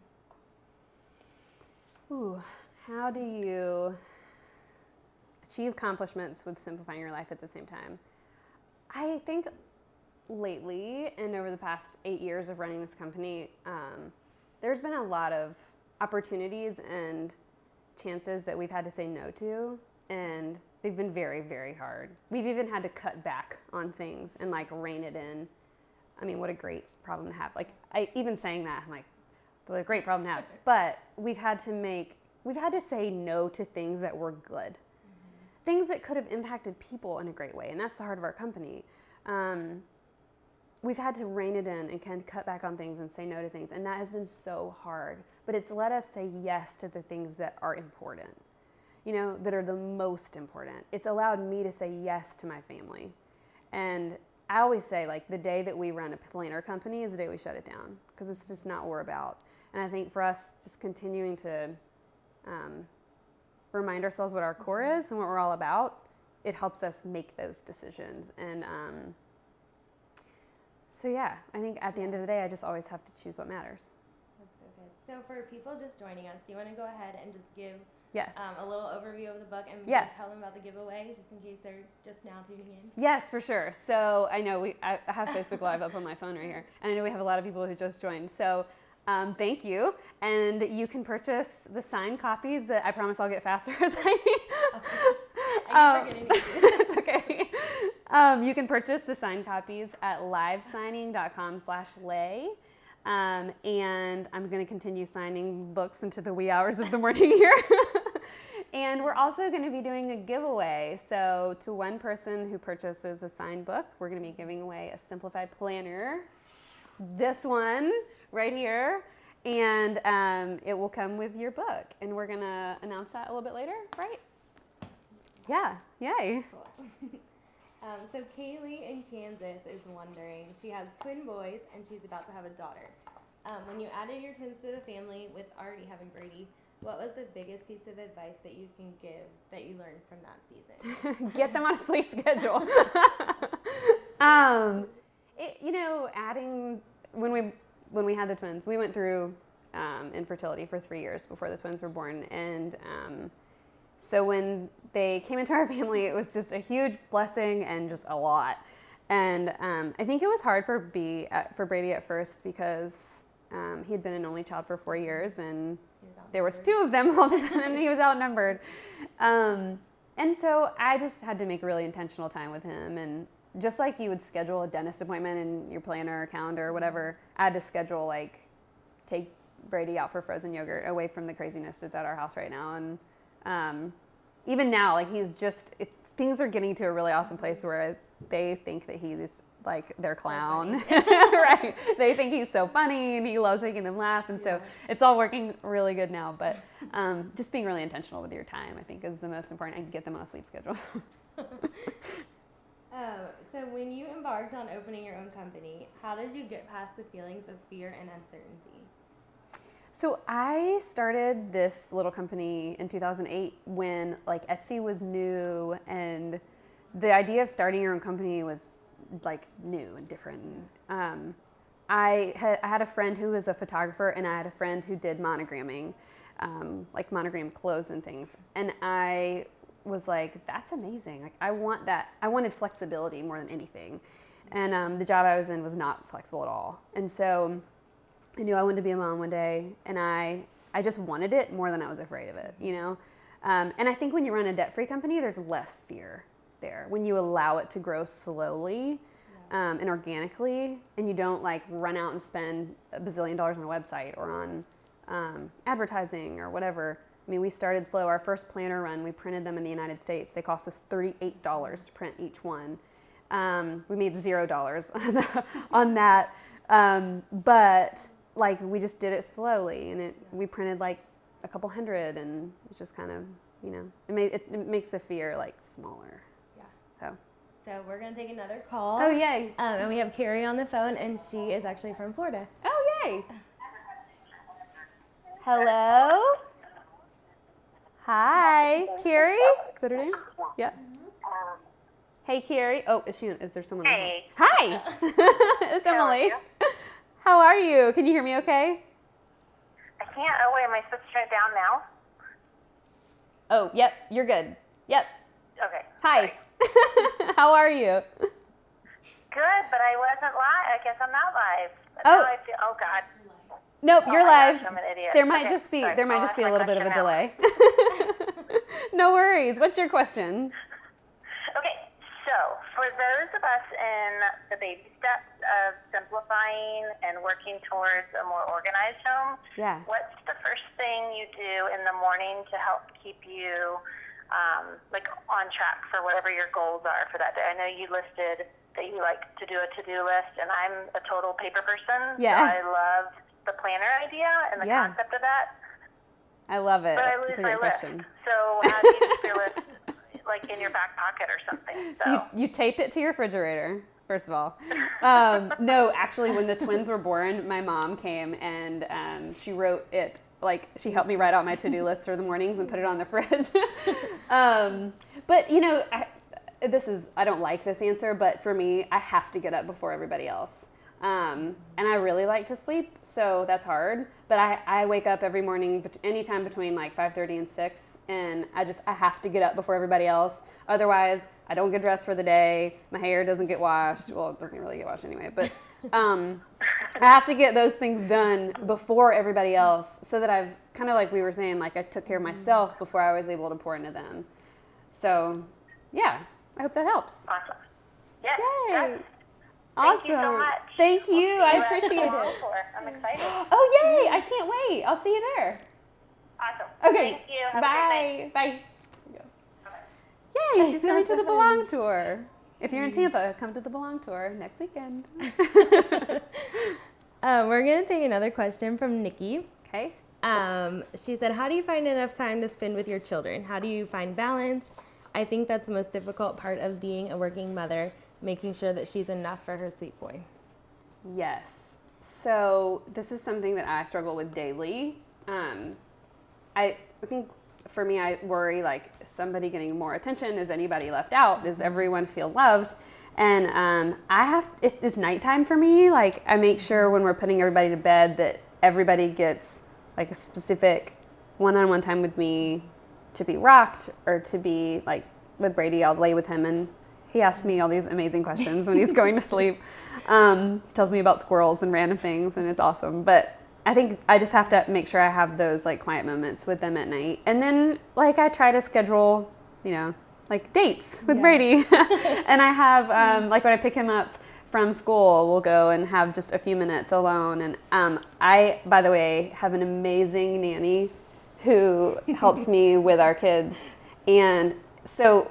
Ooh, how do you achieve accomplishments with simplifying your life at the same time? I think lately, and over the past 8 years of running this company, there's been a lot of opportunities and chances that we've had to say no to, and they've been very, very hard. We've even had to cut back on things and like rein it in. I mean, what a great problem to have. Like, even saying that, I'm like, what a great problem to have. But we've had to say no to things that were good. Mm-hmm. Things that could have impacted people in a great way, and that's the heart of our company. We've had to rein it in and kind of cut back on things and say no to things, and that has been so hard. But it's let us say yes to the things that are important, you know, that are the most important. It's allowed me to say yes to my family. And I always say, like, the day that we run a planner company is the day we shut it down, because it's just not what we're about. And I think for us, just continuing to remind ourselves what our core is and what we're all about, it helps us make those decisions. And so yeah, I think at the end of the day, I just always have to choose what matters. That's so good. So for people just joining us, do you want to go ahead and just give Yes. A little overview of the book and tell them about the giveaway, just in case they're just now tuning in? Yes, for sure. So I know I have Facebook Live up on my phone right here, and I know we have a lot of people who just joined. So thank you. And you can purchase the signed copies that I promise I'll get faster as I It's okay. You can purchase the signed copies at LiveSigning.com/lay. And I'm going to continue signing books into the wee hours of the morning here. And we're also going to be doing a giveaway. So to one person who purchases a signed book, we're going to be giving away a simplified planner. This one right here. And it will come with your book. And we're going to announce that a little bit later, right? Yeah. Yay. Cool. So Kaylee in Kansas is wondering, she has twin boys and she's about to have a daughter. When you added your twins to the family with already having Brady, what was the biggest piece of advice that you can give that you learned from that season? Get them on a sleep schedule. Adding when we had the twins, we went through infertility for 3 years before the twins were born, and so when they came into our family, it was just a huge blessing and just a lot. And I think it was hard for Brady at first because he had been an only child for 4 years, and there was 2 of them all of a sudden, and he was outnumbered. And so I just had to make a really intentional time with him, and just like you would schedule a dentist appointment in your planner or calendar or whatever, I had to schedule, like, take Brady out for frozen yogurt away from the craziness that's at our house right now. And even now, like, things are getting to a really awesome place where they think that he's like their clown, right? They think he's so funny and he loves making them laugh. And so it's all working really good now. But just being really intentional with your time, I think, is the most important, and get them on a sleep schedule. So when you embarked on opening your own company, how did you get past the feelings of fear and uncertainty? So I started this little company in 2008 when, like, Etsy was new, and the idea of starting your own company was, like, new and different. I had a friend who was a photographer, and I had a friend who did monogramming, like monogram clothes and things. And I was like, that's amazing. Like, I want that. I wanted flexibility more than anything. And the job I was in was not flexible at all. And so I knew I wanted to be a mom one day, and I just wanted it more than I was afraid of it, you know? And I think when you run a debt-free company, there's less fear there. When you allow it to grow slowly and organically, and you don't, like, run out and spend $1 bazillion on a website or on advertising or whatever. I mean, we started slow. Our first planner run, we printed them in the United States. They cost us $38 to print each one. We made $0 on that. But, like, we just did it slowly, and we printed like a couple hundred, and it just kind of, you know, it makes the fear, like, smaller. Yeah. So we're gonna take another call. Oh, yay. And we have Carrie on the phone, and she is actually from Florida. Oh, yay. Hello? Hi, Carrie? Is that her name? Yeah. Hey, Carrie. Oh, is there someone? Hey. Hi. It's How are Emily. you? How are you? Can you hear me okay? I can't. Oh, wait, am I supposed to turn it down now? Oh, yep. You're good. Yep. Okay. Hi. How are you? Good, but I wasn't live. I guess I'm not live. Oh. Now I feel, oh, God. Nope, you're my live. gosh, I'm an idiot. There might Okay, just be sorry. there might I'll just be ask a my little bit of a question delay. No worries. What's your question? Okay, so for those of us in the baby steps of simplifying and working towards a more organized home, Yeah. what's the first thing you do in the morning to help keep you like on track for whatever your goals are for that day? I know you listed that you like to do a to-do list, and I'm a total paper person. Yeah. So I love the planner idea and the Yeah. concept of that. I love it. But I It's lose a my great list. question. So how do you keep your list like in your back pocket or something? So You tape it to your refrigerator, first of all. No, actually, when the twins were born, my mom came and she wrote it. Like, she helped me write out my to-do list for the mornings and put it on the fridge. But, you know, I don't like this answer, but for me, I have to get up before everybody else. And I really like to sleep, so that's hard. But I wake up every morning, anytime between like 5:30 and 6, and I have to get up before everybody else. Otherwise, I don't get dressed for the day. My hair doesn't get washed. Well, it doesn't really get washed anyway. But I have to get those things done before everybody else, so that I've kind of, like we were saying, like, I took care of myself before I was able to pour into them. So, yeah, I hope that helps. awesome. Yes. Yay. Yes. Awesome. Thank you so much. Thank you. We'll see I you at the appreciate Long it. Tour. I'm excited. Oh, yay. I can't wait. I'll see you there. Awesome. Okay. Thank you. Have a great night. Bye. Bye. Yay, she's going to the Belong Tour. If you're in Tampa, come to the Belong Tour next weekend. We're going to take another question from Nikki. Okay. She said, how do you find enough time to spend with your children? How do you find balance? I think that's the most difficult part of being a working mother, making sure that she's enough for her sweet boy. Yes. So this is something that I struggle with daily. I think for me, I worry like, is somebody getting more attention? Is anybody left out? Does everyone feel loved? And if it's nighttime for me, like I make sure when we're putting everybody to bed that everybody gets like a specific one-on-one time with me to be rocked, or to be like with Brady, I'll lay with him and he asks me all these amazing questions when he's going to sleep. He tells me about squirrels and random things, and it's awesome. But I think I just have to make sure I have those like quiet moments with them at night. And then like I try to schedule, like dates with Brady. And I have, like when I pick him up from school, we'll go and have just a few minutes alone. And I, by the way, have an amazing nanny who helps me with our kids. And so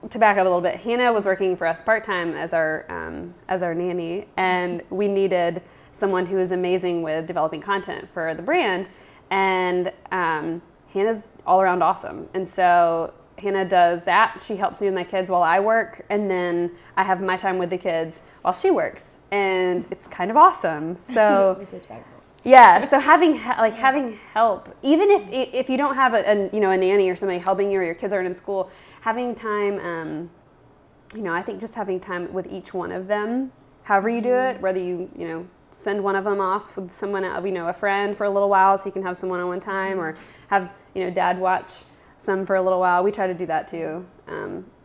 to back up a little bit, Hannah was working for us part-time as our nanny, and we needed someone who is amazing with developing content for the brand. And Hannah's all around awesome. And so Hannah does that. She helps me with my kids while I work, and then I have my time with the kids while she works, and it's kind of awesome. So yeah, so having help, even if you don't have a nanny or somebody helping you, or your kids aren't in school, having time, I think just having time with each one of them, however you do it, whether you send one of them off with someone, a friend for a little while so you can have some one-on-one time, or have dad watch some for a little while. We try to do that too.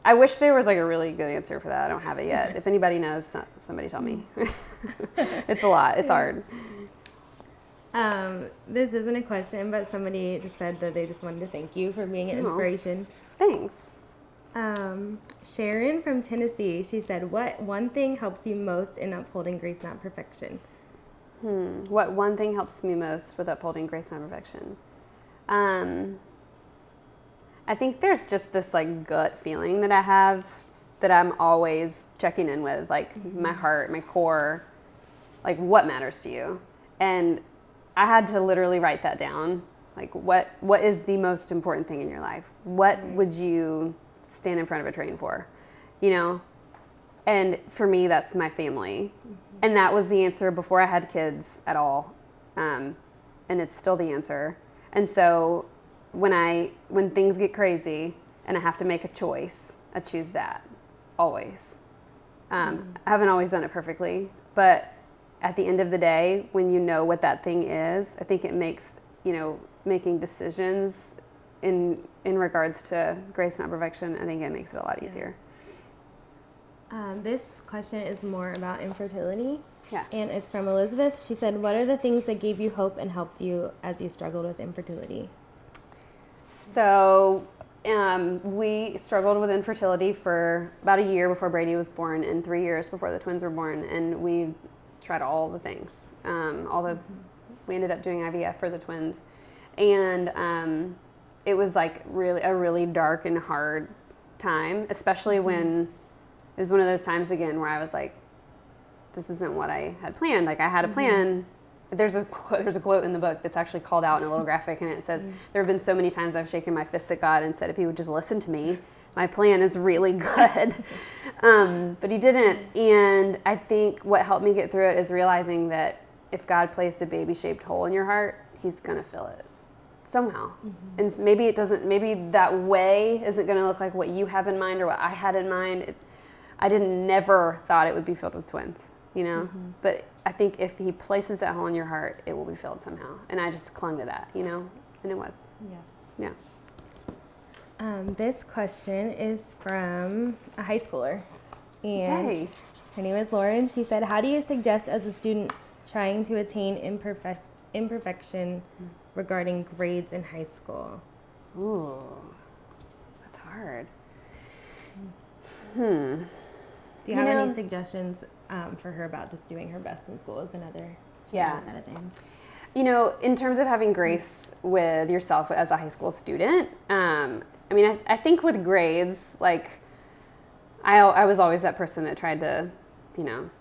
I wish there was like a really good answer for that. I don't have it yet. If anybody knows, somebody tell me. It's a lot. It's hard. This isn't a question, but somebody just said that they just wanted to thank you for being an inspiration. Thanks. Sharon from Tennessee, she said, what one thing helps you most in upholding grace, not perfection? What one thing helps me most with upholding grace, not perfection? I think there's just this like gut feeling that I have that I'm always checking in with, like my heart, my core, like what matters to you. And I had to literally write that down. Like what is the most important thing in your life? What would you stand in front of a train for? And for me, that's my family. And that was the answer before I had kids at all. And it's still the answer. And so when things get crazy and I have to make a choice, I choose that always. I haven't always done it perfectly, but at the end of the day, when you know what that thing is, I think it makes, making decisions in regards to grace, not perfection, I think it makes it a lot easier. This question is more about infertility. Yeah. And it's from Elizabeth. She said, what are the things that gave you hope and helped you as you struggled with infertility? So we struggled with infertility for about a year before Brady was born, and 3 years before the twins were born, and we tried all the things. We ended up doing IVF for the twins, and it was like a really dark and hard time, especially when it was one of those times again where I was like, this isn't what I had planned. Like I had a plan. There's a quote in the book that's actually called out in a little graphic, and it says, there have been so many times I've shaken my fists at God and said, if he would just listen to me, my plan is really good. But he didn't. And I think what helped me get through it is realizing that if God placed a baby-shaped hole in your heart, he's going to fill it somehow. And maybe that way isn't going to look like what you have in mind or what I had in mind. I never thought it would be filled with twins, but I think if he places that hole in your heart, it will be filled somehow. And I just clung to that, and it was. Yeah. This question is from a high schooler. And her name is Lauren. She said, how do you suggest as a student trying to attain imperfection regarding grades in high school? Ooh, that's hard. Do you have any suggestions for her about just doing her best in school as another thing? In terms of having grace with yourself as a high school student, I think with grades, like I was always that person that tried to,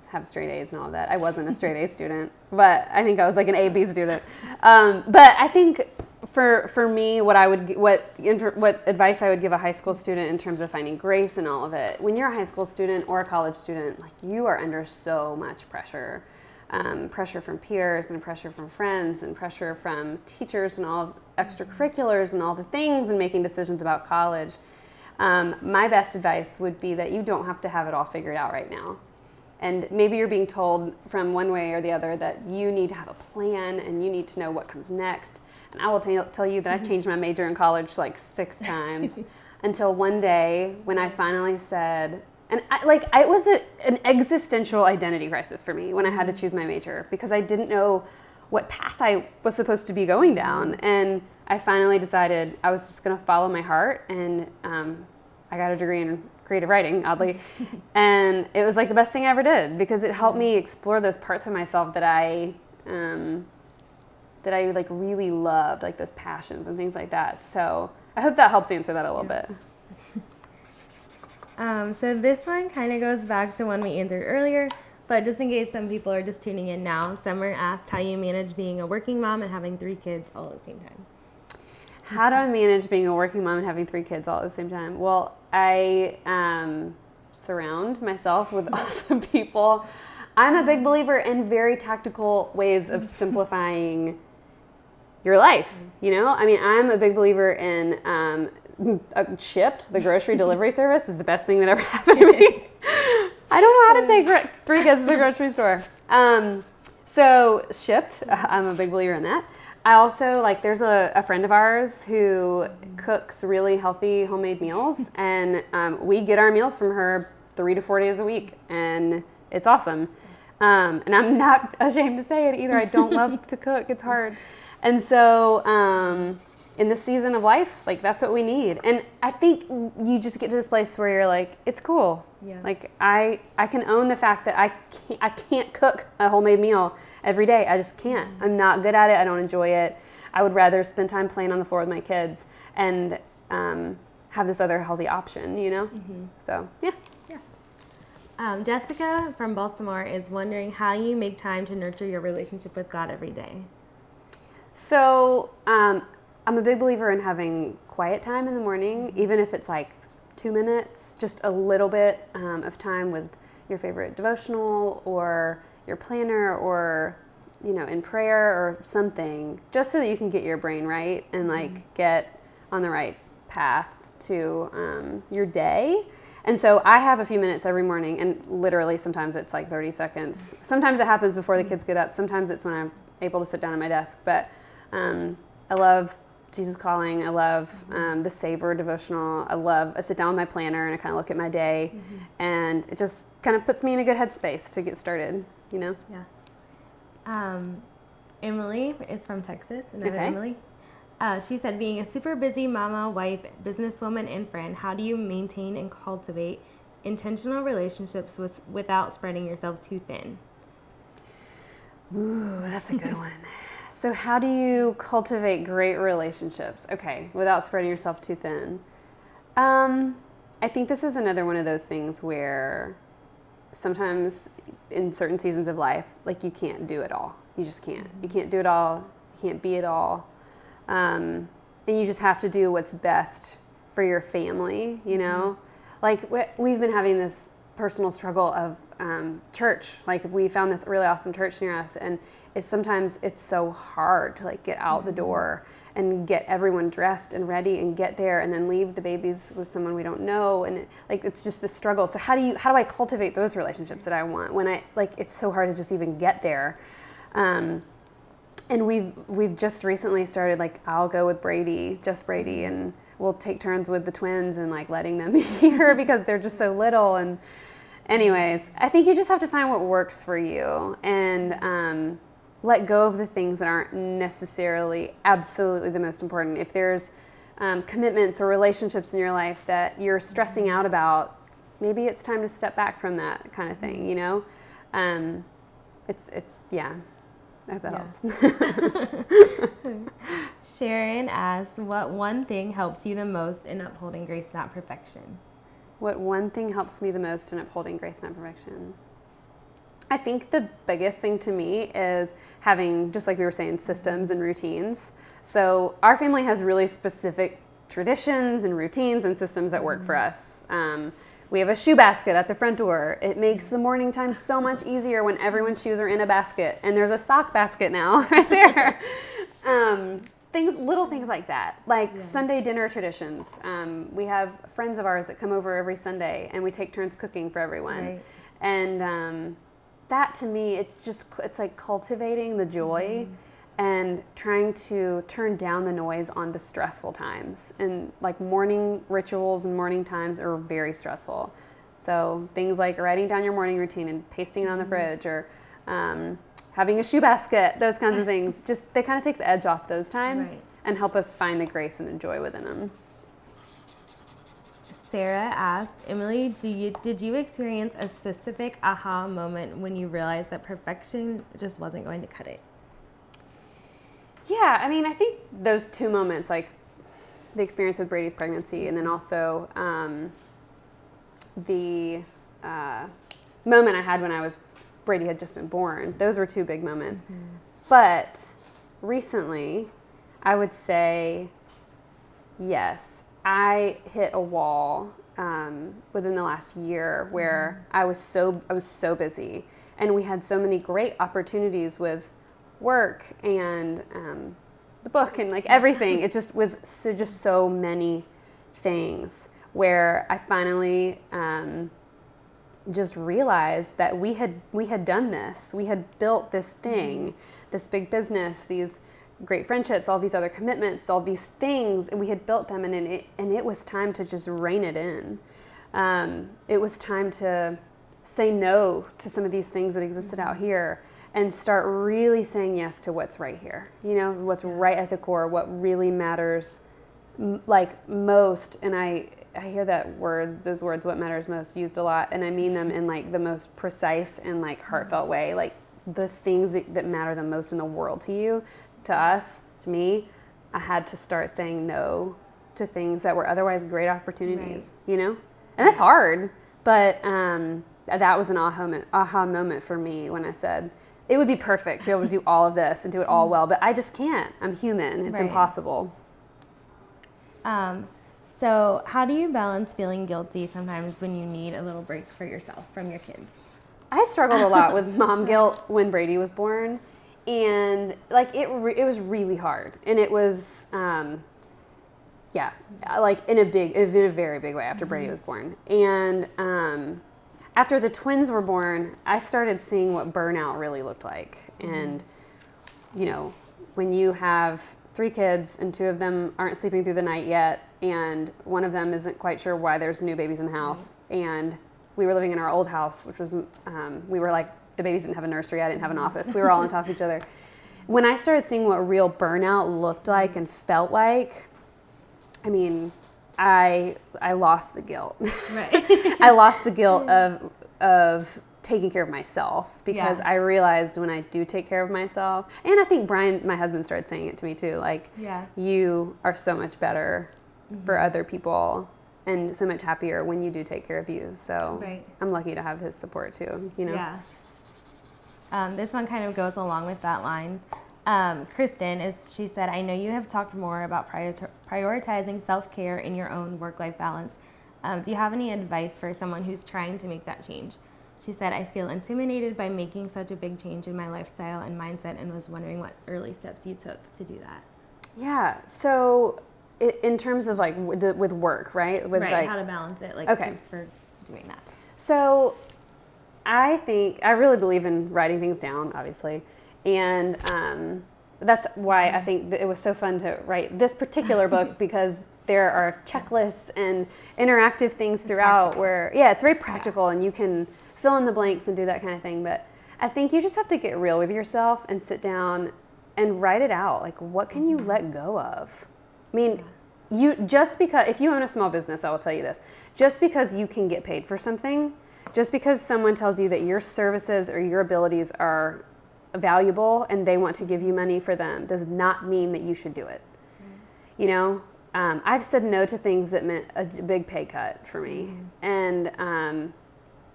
have straight A's and all that. I wasn't a straight A student, but I think I was like an A-B student. But I think for me, what advice I would give a high school student in terms of finding grace in all of it. When you're a high school student or a college student, like, you are under so much pressure. Pressure from peers and pressure from friends and pressure from teachers and all extracurriculars and all the things and making decisions about college. My best advice would be that you don't have to have it all figured out right now. And maybe you're being told from one way or the other that you need to have a plan and you need to know what comes next. And I will tell you that I changed my major in college like 6 times until one day when I finally said, and it was an existential identity crisis for me when I had to choose my major, because I didn't know what path I was supposed to be going down. And I finally decided I was just going to follow my heart, and I got a degree in creative writing, oddly. And it was like the best thing I ever did, because it helped me explore those parts of myself that I like really loved, like those passions and things like that. So I hope that helps answer that a little bit. So this one kind of goes back to one we answered earlier, but just in case some people are just tuning in now, Summer asked how you manage being a working mom and having 3 kids all at the same time. How do I manage being a working mom and having 3 kids all at the same time? Well, I surround myself with awesome people. I'm a big believer in very tactical ways of simplifying your life, you know? I mean, I'm a big believer in Shipped, the grocery delivery service, is the best thing that ever happened to me. I don't know how to take 3 kids to the grocery store. So Shipped, I'm a big believer in that. I also, there's a friend of ours who cooks really healthy homemade meals, and we get our meals from her 3 to 4 days a week, and it's awesome. And I'm not ashamed to say it either. I don't love to cook. It's hard. And so in this season of life, that's what we need. And I think you just get to this place where you're like, it's cool. Yeah. I can own the fact that I can't cook a homemade meal every day. I just can't. I'm not good at it. I don't enjoy it. I would rather spend time playing on the floor with my kids and have this other healthy option, you know? Mm-hmm. So, yeah. Jessica from Baltimore is wondering how you make time to nurture your relationship with God every day. So, I'm a big believer in having quiet time in the morning, even if it's 2 minutes, just a little bit of time with your favorite devotional or your planner, or in prayer or something, just so that you can get your brain right and get on the right path to your day. And so I have a few minutes every morning, and literally sometimes it's 30 seconds. Sometimes it happens before the kids get up. Sometimes it's when I'm able to sit down at my desk. But I love Jesus Calling. I love the Savor devotional. I sit down with my planner and I kind of look at my day, and it just kind of puts me in a good headspace to get started, you know? Yeah. Emily is from Texas, another Okay. Emily. She said, being a super busy mama, wife, businesswoman, and friend, how do you maintain and cultivate intentional relationships without spreading yourself too thin? Ooh, that's a good one. So how do you cultivate great relationships? Okay, without spreading yourself too thin. I think this is another one of those things where sometimes in certain seasons of life, you can't do it all. You just can't. You can't do it all. You can't be it all. And you just have to do what's best for your family, you know? We've been having this personal struggle of church. We found this really awesome church near us, and sometimes it's so hard to get out the door and get everyone dressed and ready and get there and then leave the babies with someone we don't know, and it's just this struggle. So how do I cultivate those relationships that I want when it's so hard to just even get there? And we've just recently started, I'll go with Brady, and we'll take turns with the twins and letting them hear because they're just so little. And anyways, I think you just have to find what works for you and let go of the things that aren't necessarily absolutely the most important. If there's commitments or relationships in your life that you're stressing out about, maybe it's time to step back from that kind of thing, you know? Yeah. I hope that helps. Sharon asked, what one thing helps you the most in upholding grace, not perfection? What one thing helps me the most in upholding grace, not perfection? I think the biggest thing to me is having, just like we were saying, systems and routines. So our family has really specific traditions and routines and systems that work for us. We have a shoe basket at the front door. It makes the morning time so much easier when everyone's shoes are in a basket. And there's a sock basket now right there. Little things like that, like Sunday dinner traditions. We have friends of ours that come over every Sunday, and we take turns cooking for everyone. Right. And that to me, it's like cultivating the joy and trying to turn down the noise on the stressful times. And like morning rituals and morning times are very stressful. So things like writing down your morning routine and pasting it on the fridge, or having a shoe basket, those kinds of things, they kind of take the edge off those times and help us find the grace and the joy within them. Sarah asked, Emily, did you experience a specific aha moment when you realized that perfection just wasn't going to cut it? Yeah, I mean, I think those two moments, like the experience with Brady's pregnancy, and then also the moment I had when Brady had just been born, those were two big moments. But recently, I would say, yes, I hit a wall within the last year where I was so busy, and we had so many great opportunities with work and the book and like everything. It just was so many things where I finally just realized that we had done this. We had built this thing, this big business, these great friendships, all these other commitments, all these things, and we had built them, and it was time to just rein it in. It was time to say no to some of these things that existed out here and start really saying yes to what's right here. You know, what's right at the core, what really matters like most. And I hear those words, what matters most, used a lot, and I mean them in like the most precise and like heartfelt way. Like the things that matter the most in the world to you, to us, to me, I had to start saying no to things that were otherwise great opportunities, you know? And that's hard, but that was an aha moment for me when I said, it would be perfect to be able to do all of this and do it all well, but I just can't. I'm human. It's impossible. So how do you balance feeling guilty sometimes when you need a little break for yourself from your kids? I struggled a lot with mom guilt when Brady was born, and like it was really hard, and it was like in a very big way after Brady was born. And after the twins were born, I started seeing what burnout really looked like. And you know, when you have 3 kids and 2 of them aren't sleeping through the night yet, and one of them isn't quite sure why there's new babies in the house, and we were living in our old house, which was, we were like, the babies didn't have a nursery, I didn't have an office, we were all on top of each other. When I started seeing what real burnout looked like and felt like, I mean, I lost the guilt. Right. I lost the guilt of taking care of myself, because I realized when I do take care of myself, and I think Brian, my husband, started saying it to me too, like, you are so much better for other people and so much happier when you do take care of you. So I'm lucky to have his support too, you know? Yeah. This one kind of goes along with that line. Kristen, she said, I know you have talked more about prioritizing self-care in your own work-life balance. Do you have any advice for someone who's trying to make that change? She said, I feel intimidated by making such a big change in my lifestyle and mindset, and was wondering what early steps you took to do that. Yeah. So in terms of like with work, right? With like, how to balance it, like tips for doing that. So I really believe in writing things down, obviously. And that's why I think that it was so fun to write this particular book, because there are checklists and interactive things throughout where, it's very practical, and you can fill in the blanks and do that kind of thing. But I think you just have to get real with yourself and sit down and write it out. Like, what can you let go of? I mean, if you own a small business, I will tell you this, just because you can get paid for something, just because someone tells you that your services or your abilities are valuable and they want to give you money for them, does not mean that you should do it. You know, I've said no to things that meant a big pay cut for me. And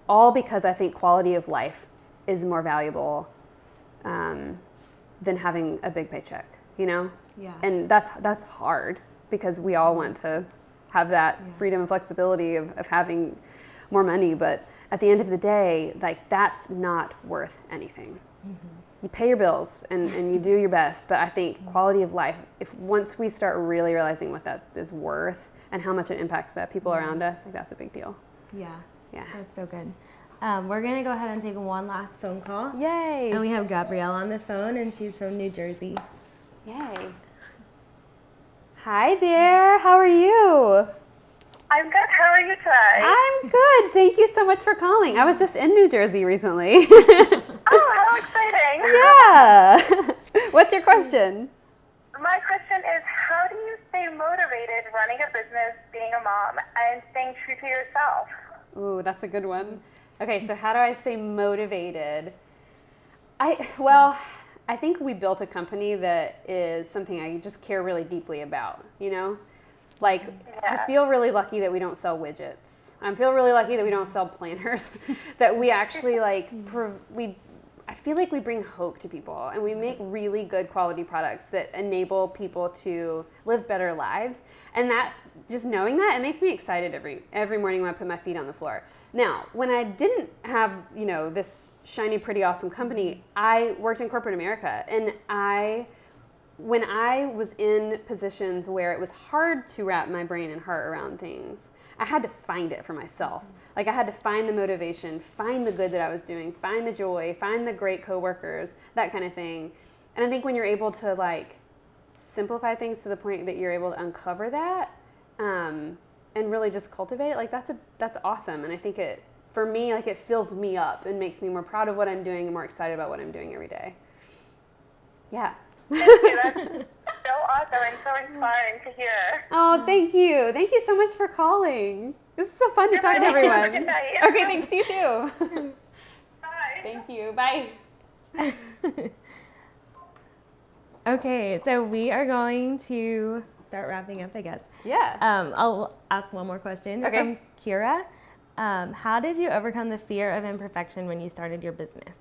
all because I think quality of life is more valuable than having a big paycheck, you know? Yeah. And that's hard because we all want to have that freedom and flexibility of having more money, but at the end of the day, like, that's not worth anything. You pay your bills and you do your best, but I think quality of life, if once we start really realizing what that is worth and how much it impacts the people around us, like, that's a big deal. Yeah. Yeah. That's so good. We're going to go ahead and take one last phone call. Yay. And we have Gabrielle on the phone, and she's from New Jersey. Yay. Hi there. How are you? I'm good. How are you today? I'm good. Thank you so much for calling. I was just in New Jersey recently. Oh, how exciting. Yeah. What's your question? My question is, how do you stay motivated running a business, being a mom, and staying true to yourself? Ooh, that's a good one. Okay, so how do I stay motivated? I think we built a company that is something I just care really deeply about, you know? Like, I feel really lucky that we don't sell widgets. I feel really lucky that we don't sell planners, that we actually, like, I feel like we bring hope to people, and we make really good quality products that enable people to live better lives. And that, just knowing that, it makes me excited every morning when I put my feet on the floor. Now, when I didn't have, you know, this shiny, pretty, awesome company, I worked in corporate America, and when I was in positions where it was hard to wrap my brain and heart around things, I had to find it for myself. Like, I had to find the motivation, find the good that I was doing, find the joy, find the great coworkers, that kind of thing. And I think when you're able to, like, simplify things to the point that you're able to uncover that, and really just cultivate it, like, that's awesome. And I think for me, like, it fills me up and makes me more proud of what I'm doing and more excited about what I'm doing every day. Yeah. Thank you. That's so awesome and so inspiring to hear. Oh, thank you. Thank you so much for calling. This is so fun to talk to everyone. Good night. Okay, thanks. You too. Bye. Thank you. Bye. Okay, so we are going to start wrapping up, I guess. Yeah. I'll ask one more question from Kira. How did you overcome the fear of imperfection when you started your business?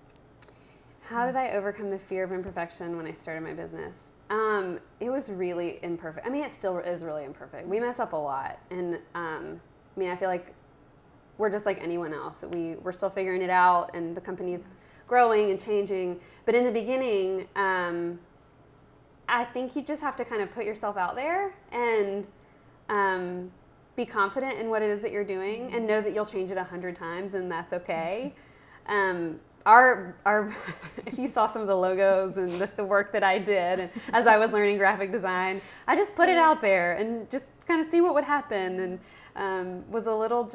How did I overcome the fear of imperfection when I started my business? It was really imperfect. I mean, it still is really imperfect. We mess up a lot. And I feel like we're just like anyone else. That we're still figuring it out, and the company's growing and changing. But in the beginning, I think you just have to kind of put yourself out there and be confident in what it is that you're doing, and know that you'll change it 100 times, and that's okay. Our if you saw some of the logos and the work that I did, and as I was learning graphic design, I just put it out there and just kind of see what would happen, and was a little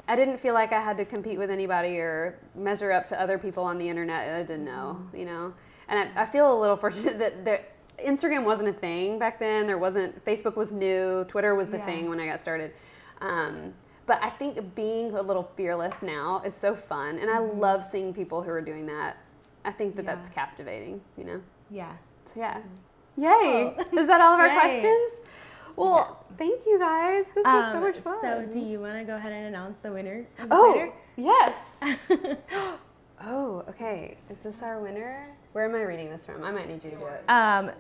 I didn't feel like I had to compete with anybody or measure up to other people on the internet I didn't know, you know. And I feel a little fortunate that Instagram wasn't a thing back then. Facebook was new, Twitter was the thing when I got started. But I think being a little fearless now is so fun, and I love seeing people who are doing that. I think that's captivating, you know? Yeah. So Yay! Oh. Is that all of our Yay. questions? Well, thank you guys. This was so much fun. So do you want to go ahead and announce the winner of the Oh, yes. Oh, okay. Is this our winner? Where am I reading this from? I might need you to do it. The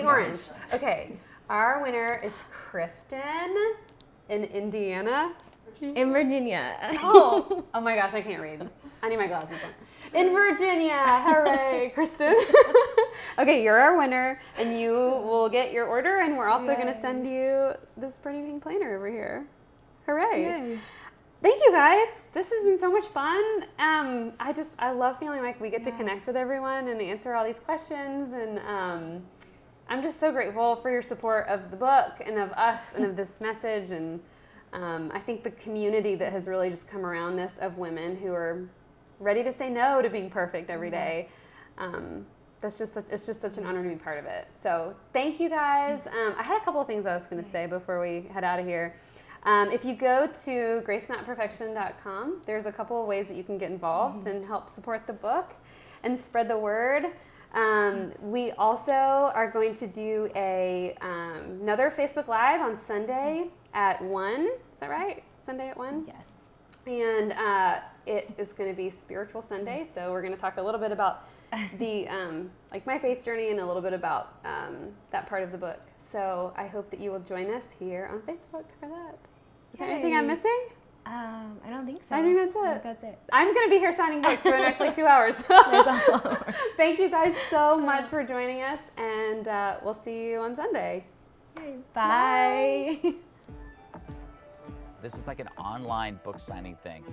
orange. Okay. Our winner is Kristen in Indiana. In Virginia. Oh my gosh, I can't read. I need my glasses on. In Virginia. Hooray, Kristen. Okay, you're our winner, and you will get your order, and we're also going to send you this pretty pink planner over here. Hooray. Yay. Thank you guys. This has been so much fun. I love feeling like we get to connect with everyone and answer all these questions, and I'm just so grateful for your support of the book and of us and of this message, and I think the community that has really just come around this, of women who are ready to say no to being perfect every day. It's just such an honor to be part of it. So thank you guys. I had a couple of things I was going to say before we head out of here. If you go to gracenotperfection.com, there's a couple of ways that you can get involved and help support the book and spread the word. We also are going to do another Facebook Live on Sunday at 1. Is that right? Sunday at 1? Yes. And it is going to be Spiritual Sunday, so we're going to talk a little bit about the like my faith journey and a little bit about that part of the book. So I hope that you will join us here on Facebook for that. Is there anything I'm missing? I don't think so. I think that's it. I think that's it. I'm going to be here signing books for the next like 2 hours. Thank you guys so much for joining us, and we'll see you on Sunday. Bye. This is like an online book signing thing.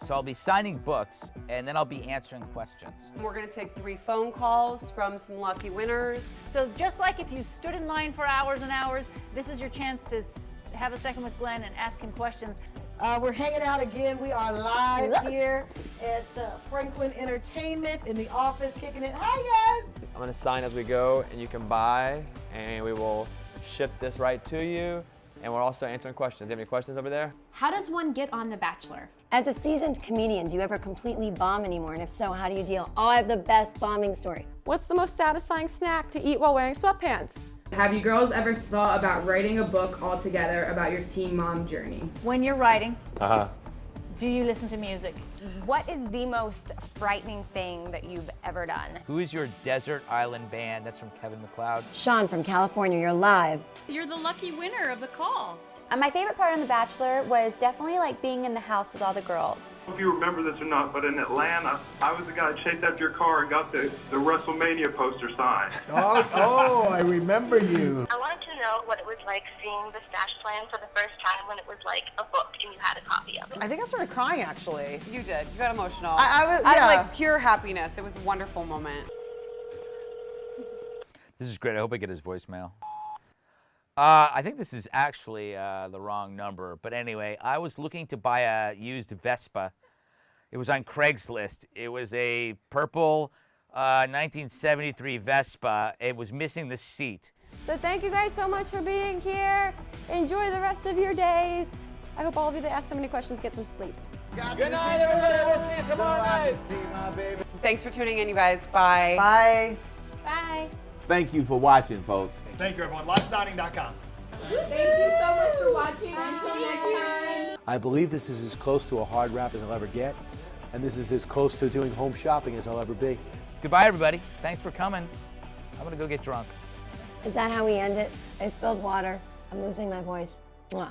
So I'll be signing books, and then I'll be answering questions. We're going to take 3 phone calls from some lucky winners. So just like if you stood in line for hours and hours, this is your chance to have a second with Glenn and ask him questions. We're hanging out again. We are live here at Franklin Entertainment in the office, kicking it. Hi, guys. I'm going to sign as we go, and you can buy, and we will ship this right to you. And we're also answering questions. Do you have any questions over there? How does one get on The Bachelor? As a seasoned comedian, do you ever completely bomb anymore? And if so, how do you deal? Oh, I have the best bombing story. What's the most satisfying snack to eat while wearing sweatpants? Have you girls ever thought about writing a book all together about your teen mom journey? When you're writing, do you listen to music? What is the most frightening thing that you've ever done? Who is your desert island band? That's from Kevin MacLeod. Sean from California, you're live. You're the lucky winner of the call. My favorite part on The Bachelor was definitely like being in the house with all the girls. I don't know if you remember this or not, but in Atlanta, I was the guy that chased after your car and got the WrestleMania poster signed. Oh, I remember you. I wanted to know what it was like seeing the stash plan for the first time when it was like a book and you had a copy of it. I think I started crying, actually. You did. You got emotional. I had like pure happiness. It was a wonderful moment. This is great. I hope I get his voicemail. I think this is actually the wrong number. But anyway, I was looking to buy a used Vespa. It was on Craigslist. It was a purple 1973 Vespa. It was missing the seat. So thank you guys so much for being here. Enjoy the rest of your days. I hope all of you that asked so many questions get some sleep. Good night, everybody. We'll see you tomorrow night. Thanks for tuning in, you guys. Bye. Bye. Bye. Thank you for watching, folks. Thank you, everyone. LiveSigning.com. Thank you so much for watching. Until next time. I believe this is as close to a hard wrap as I'll ever get, and this is as close to doing home shopping as I'll ever be. Goodbye, everybody. Thanks for coming. I'm going to go get drunk. Is that how we end it? I spilled water. I'm losing my voice. Mwah.